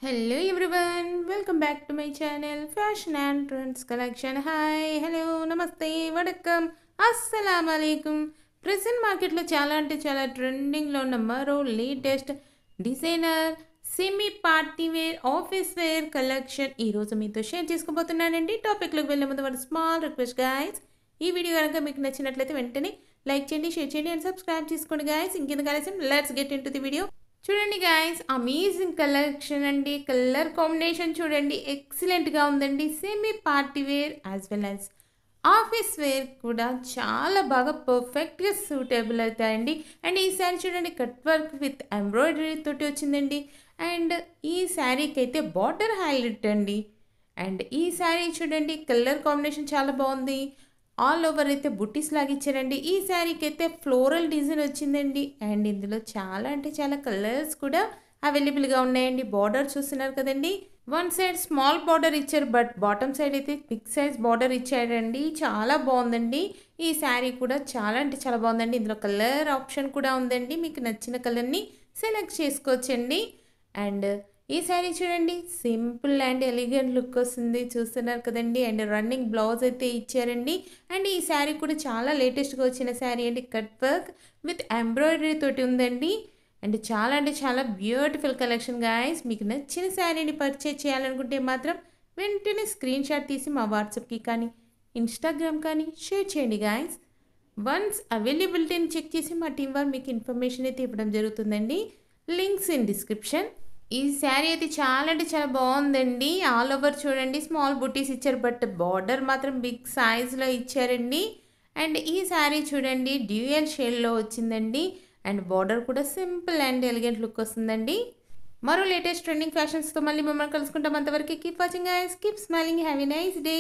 Hello everyone, welcome back to my channel Fashion and Trends Collection. Hi, hello, namaste, vadakkam, assalamu alaikum. Present మార్కెట్లో చాలా అంటే చాలా ట్రెండింగ్లో ఉన్న మరో latest designer semi party wear office wear collection ఈరోజు మీతో షేర్ చేసుకోబోతున్నానండి. టాపిక్లోకి వెళ్ళే ముందు ఒక స్మాల్ రిక్వెస్ట్ గాయస్, ఈ వీడియో కనుక మీకు నచ్చినట్లయితే వెంటనే లైక్ చేయండి, షేర్ చేయండి అండ్ సబ్స్క్రైబ్ చేసుకోండి గాయస్. ఇంకెందుకు ఆలస్యం, let's get into the video. చూడండి గాయస్, అమేజింగ్ కలెక్షన్ అండి. కలర్ కాంబినేషన్ చూడండి, ఎక్సలెంట్గా ఉందండి. Semi party wear as well as office wear కూడా చాలా బాగా పర్ఫెక్ట్గా సూటబుల్ అవుతాయండి. అండ్ ఈ శారీ చూడండి, కట్ వర్క్ విత్ ఎంబ్రాయిడరీ తోటి వచ్చిందండి. అండ్ ఈ శారీకి అయితే బార్డర్ హైలైట్ అండి. అండ్ ఈ శారీ చూడండి, కలర్ కాంబినేషన్ చాలా బాగుంది. ఆల్ ఓవర్ అయితే బుట్టీస్ లాగా ఇచ్చారండి. ఈ శారీకి అయితే ఫ్లోరల్ డిజైన్ వచ్చిందండి. అండ్ ఇందులో చాలా అంటే చాలా కలర్స్ కూడా అవైలబుల్గా ఉన్నాయండి. బార్డర్ చూస్తున్నారు కదండి, వన్ సైడ్ స్మాల్ బార్డర్ ఇచ్చారు, బట్ బాటమ్ సైడ్ అయితే బిగ్ సైజ్ బార్డర్ ఇచ్చారండి. చాలా బాగుందండి. ఈ శారీ కూడా చాలా అంటే చాలా బాగుందండి. ఇందులో కలర్ ఆప్షన్ కూడా ఉందండి, మీకు నచ్చిన కలర్ని సెలెక్ట్ చేసుకోవచ్చండి. అండ్ ఈ శారీ చూడండి, సింపుల్ అండ్ ఎలిగెంట్ లుక్ వస్తుంది, చూస్తున్నారు కదండి. అండ్ రన్నింగ్ బ్లౌజ్ అయితే ఇచ్చారండి. అండ్ ఈ శారీ కూడా చాలా లేటెస్ట్గా వచ్చిన శారీ అండి. కట్ వర్క్ విత్ ఎంబ్రాయిడరీ తోటి ఉందండి. అండ్ చాలా అంటే చాలా బ్యూటిఫుల్ కలెక్షన్ గాయస్. మీకు నచ్చిన శారీని పర్చేజ్ చేయాలనుకుంటే మాత్రం వెంటనే స్క్రీన్ షాట్ తీసి మా వాట్సాప్కి కానీ ఇన్స్టాగ్రామ్ కానీ షేర్ చేయండి గాయస్. వన్స్ అవైలబిలిటీని చెక్ చేసి మా టీం వారు మీకు ఇన్ఫర్మేషన్ అయితే ఇవ్వడం జరుగుతుందండి. Links in description. ఈ శారీ అయితే చాలా అంటే చాలా బాగుందండి. ఆల్ ఓవర్ చూడండి, స్మాల్ బుటీస్ ఇచ్చారు, బట్ బార్డర్ మాత్రం బిగ్ సైజ్లో ఇచ్చారండి. అండ్ ఈ శారీ చూడండి, డ్యూయల్ షేడ్లో వచ్చిందండి. అండ్ బార్డర్ కూడా సింపుల్ అండ్ ఎలిగెంట్ లుక్ వస్తుందండి. మరో లేటెస్ట్ ట్రెండింగ్ ఫ్యాషన్స్తో మళ్ళీ మిమ్మల్ని కలుసుకుంటాం. అంతవరకు keep watching guys, keep smiling, have a nice day.